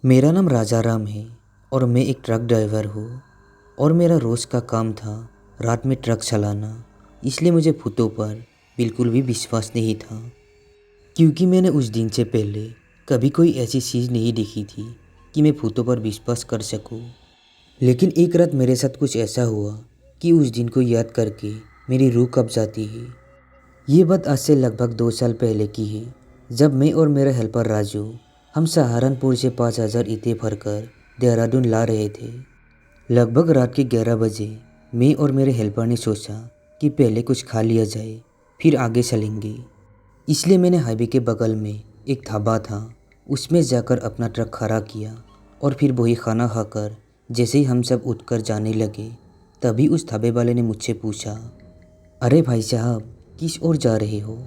मेरा नाम राजा राम है और मैं एक ट्रक ड्राइवर हूँ। और मेरा रोज़ का काम था रात में ट्रक चलाना। इसलिए मुझे भूतों पर बिल्कुल भी विश्वास नहीं था, क्योंकि मैंने उस दिन से पहले कभी कोई ऐसी चीज़ नहीं देखी थी कि मैं भूतों पर विश्वास कर सकूँ। लेकिन एक रात मेरे साथ कुछ ऐसा हुआ कि उस दिन को याद करके मेरी रूह कांप जाती है। ये बात आज से लगभग 2 साल पहले की है, जब मैं और मेरा हेल्पर राजू हम सहारनपुर से 5,000 ईंटें भरकर देहरादून ला रहे थे। लगभग रात के 11 बजे मैं और मेरे हेल्पर ने सोचा कि पहले कुछ खा लिया जाए, फिर आगे चलेंगे। इसलिए मैंने हाईवे के बगल में एक ढाबा था, उसमें जाकर अपना ट्रक खड़ा किया और फिर वही खाना खाकर जैसे ही हम सब उठकर जाने लगे, तभी उस ढाबे वाले ने मुझसे पूछा, अरे भाई साहब, किस ओर जा रहे हो?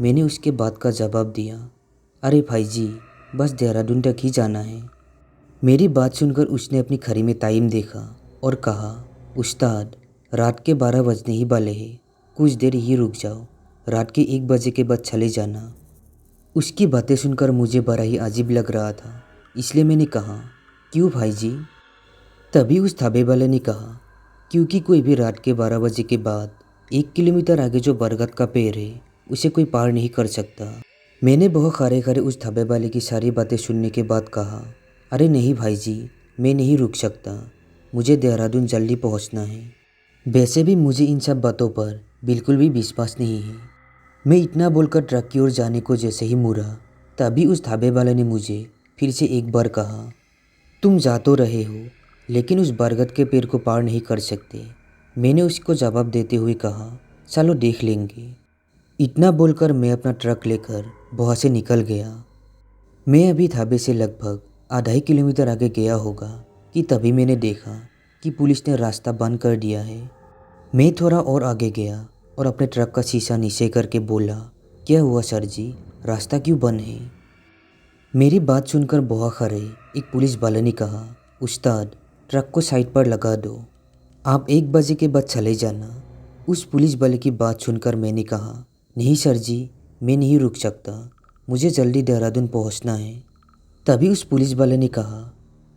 मैंने उसके बात का जवाब दिया, अरे भाई जी, बस देहरादून तक ही जाना है। मेरी बात सुनकर उसने अपनी घड़ी में टाइम देखा और कहा, उस्ताद, रात के 12 बजने ही वाले हैं, कुछ देर ही रुक जाओ, रात के 1 बजे के बाद चले जाना। उसकी बातें सुनकर मुझे बड़ा ही अजीब लग रहा था, इसलिए मैंने कहा, क्यों भाई जी? तभी उस ढाबे वाले ने कहा, क्योंकि कोई भी रात के 12 बजे के बाद 1 किलोमीटर आगे जो बरगद का पेड़ है, उसे कोई पार नहीं कर सकता। मैंने बहुत खड़े खड़े उस ढाबे वाले की सारी बातें सुनने के बाद कहा, अरे नहीं भाई जी, मैं नहीं रुक सकता, मुझे देहरादून जल्दी पहुंचना है। वैसे भी मुझे इन सब बातों पर बिल्कुल भी विश्वास नहीं है। मैं इतना बोलकर ट्रक की ओर जाने को जैसे ही मुड़ा, तभी उस ढाबे वाले ने मुझे फिर से एक बार कहा, तुम जा तो रहे हो, लेकिन उस बरगद के पेड़ को पार नहीं कर सकते। मैंने उसको जवाब देते हुए कहा, चलो देख लेंगे। इतना बोलकर मैं अपना ट्रक लेकर वहाँ से निकल गया। मैं अभी ढाबे से लगभग आधा ही किलोमीटर आगे गया होगा कि तभी मैंने देखा कि पुलिस ने रास्ता बंद कर दिया है। मैं थोड़ा और आगे गया और अपने ट्रक का शीशा नीचे करके बोला, क्या हुआ सर जी, रास्ता क्यों बंद है? मेरी बात सुनकर बहुत खड़े एक पुलिस वाले ने कहा, उस्ताद, ट्रक को साइड पर लगा दो, आप 1 बजे के बाद चले जाना। उस पुलिस वाले की बात सुनकर मैंने कहा, नहीं सर जी, मैं नहीं रुक सकता, मुझे जल्दी देहरादून पहुंचना है। तभी उस पुलिस वाले ने कहा,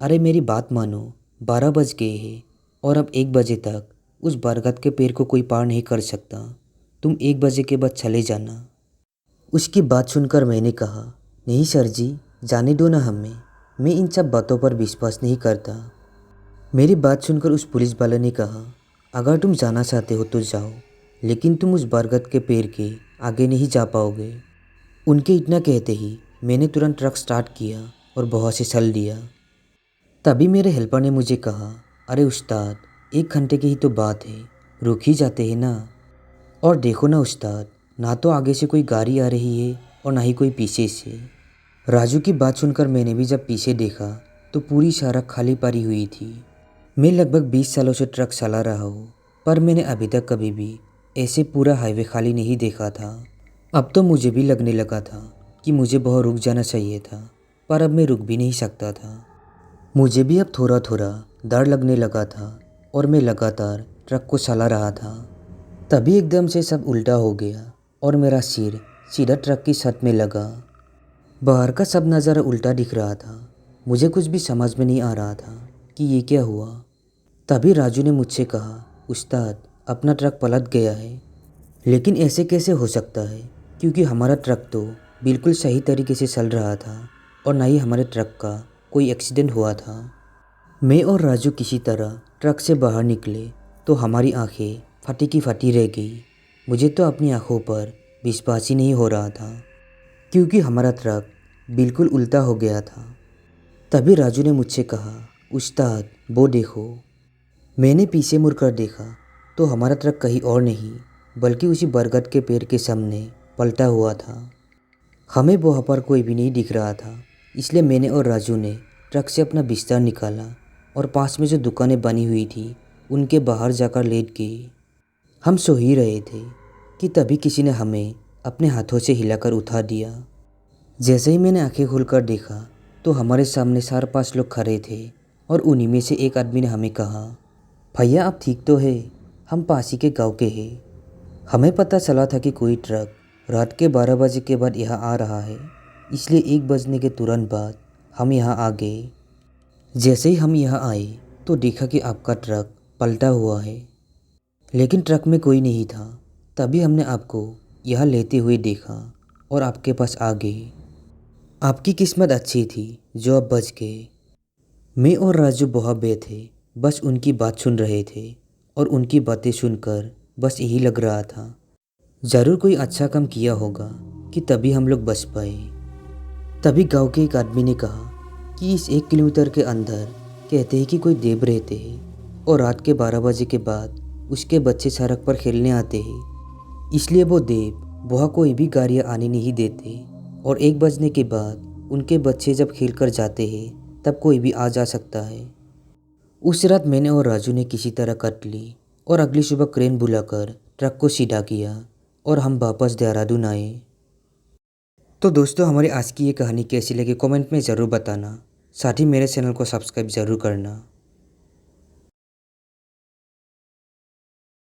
अरे मेरी बात मानो, 12 बज गए हैं और अब 1 बजे तक उस बरगद के पेड़ को कोई पार नहीं कर सकता, तुम 1 बजे के बाद चले जाना। उसकी बात सुनकर मैंने कहा, नहीं सर जी, जाने दो ना हमें, मैं इन सब बातों पर विश्वास नहीं करता। मेरी बात सुनकर उस पुलिस वाले ने कहा, अगर तुम जाना चाहते हो तो जाओ, लेकिन तुम उस बरगद के पेड़ के आगे नहीं जा पाओगे। उनके इतना कहते ही मैंने तुरंत ट्रक स्टार्ट किया और बहुत से चल दिया। तभी मेरे हेल्पर ने मुझे कहा, अरे उस्ताद, 1 घंटे की ही तो बात है, रुक ही जाते हैं ना। और देखो ना उस्ताद, ना तो आगे से कोई गाड़ी आ रही है और ना ही कोई पीछे से। राजू की बात सुनकर मैंने भी जब पीछे देखा तो पूरी सड़क खाली पड़ी हुई थी। मैं लगभग 20 सालों से ट्रक चला रहा हूँ, पर मैंने अभी तक कभी भी ऐसे पूरा हाईवे खाली नहीं देखा था। अब तो मुझे भी लगने लगा था कि मुझे बहुत रुक जाना चाहिए था, पर अब मैं रुक भी नहीं सकता था। मुझे भी अब थोड़ा थोड़ा डर लगने लगा था और मैं लगातार ट्रक को चला रहा था। तभी एकदम से सब उल्टा हो गया और मेरा सिर सीधा ट्रक की छत में लगा। बाहर का सब नज़ारा उल्टा दिख रहा था। मुझे कुछ भी समझ में नहीं आ रहा था कि ये क्या हुआ। तभी राजू ने मुझसे कहा, उस्ताद, अपना ट्रक पलट गया है। लेकिन ऐसे कैसे हो सकता है, क्योंकि हमारा ट्रक तो बिल्कुल सही तरीके से चल रहा था और ना ही हमारे ट्रक का कोई एक्सीडेंट हुआ था। मैं और राजू किसी तरह ट्रक से बाहर निकले तो हमारी आंखें फटी की फटी रह गई। मुझे तो अपनी आंखों पर विश्वास ही नहीं हो रहा था, क्योंकि हमारा ट्रक बिल्कुल उल्टा हो गया था। तभी राजू ने मुझसे कहा, उस्ताद, वो देखो। मैंने पीछे मुड़कर देखा तो हमारा ट्रक कहीं और नहीं बल्कि उसी बरगद के पेड़ के सामने पलटा हुआ था। हमें वहाँ पर कोई भी नहीं दिख रहा था, इसलिए मैंने और राजू ने ट्रक से अपना बिस्तर निकाला और पास में जो दुकानें बनी हुई थी उनके बाहर जाकर लेट गए। हम सो ही रहे थे कि तभी किसी ने हमें अपने हाथों से हिलाकर उठा दिया। जैसे ही मैंने आंखें खोलकर देखा तो हमारे सामने 4-5 लोग खड़े थे और उन्हीं में से एक आदमी ने हमें कहा, भैया आप ठीक तो है, हम पास ही के गाँव के हैं। हमें पता चला था कि कोई ट्रक रात के 12 बजे के बाद यहाँ आ रहा है, इसलिए 1 बजने के तुरंत बाद हम यहाँ आ गए। जैसे ही हम यहाँ आए तो देखा कि आपका ट्रक पलटा हुआ है, लेकिन ट्रक में कोई नहीं था। तभी हमने आपको यहाँ लेते हुए देखा और आपके पास आ गए। आपकी किस्मत अच्छी थी जो आप बच गए। मैं और राजू बौखलाए थे, बस उनकी बात सुन रहे थे और उनकी बातें सुनकर बस यही लग रहा था ज़रूर कोई अच्छा काम किया होगा कि तभी हम लोग बच पाए। तभी गांव के एक आदमी ने कहा कि इस 1 किलोमीटर के अंदर कहते हैं कि कोई देव रहते हैं और रात के 12 बजे के बाद उसके बच्चे सड़क पर खेलने आते हैं। इसलिए वो देव वहाँ कोई भी गाड़ियाँ आने नहीं देते और 1 बजने के बाद उनके बच्चे जब खेल कर जाते हैं तब कोई भी आ जा सकता है। उस रात मैंने और राजू ने किसी तरह कट ली और अगली सुबह क्रेन बुलाकर ट्रक को सीधा किया और हम वापस देहरादून आए। तो दोस्तों, हमारी आज की ये कहानी कैसी लगी कमेंट में ज़रूर बताना। साथ ही मेरे चैनल को सब्सक्राइब ज़रूर करना।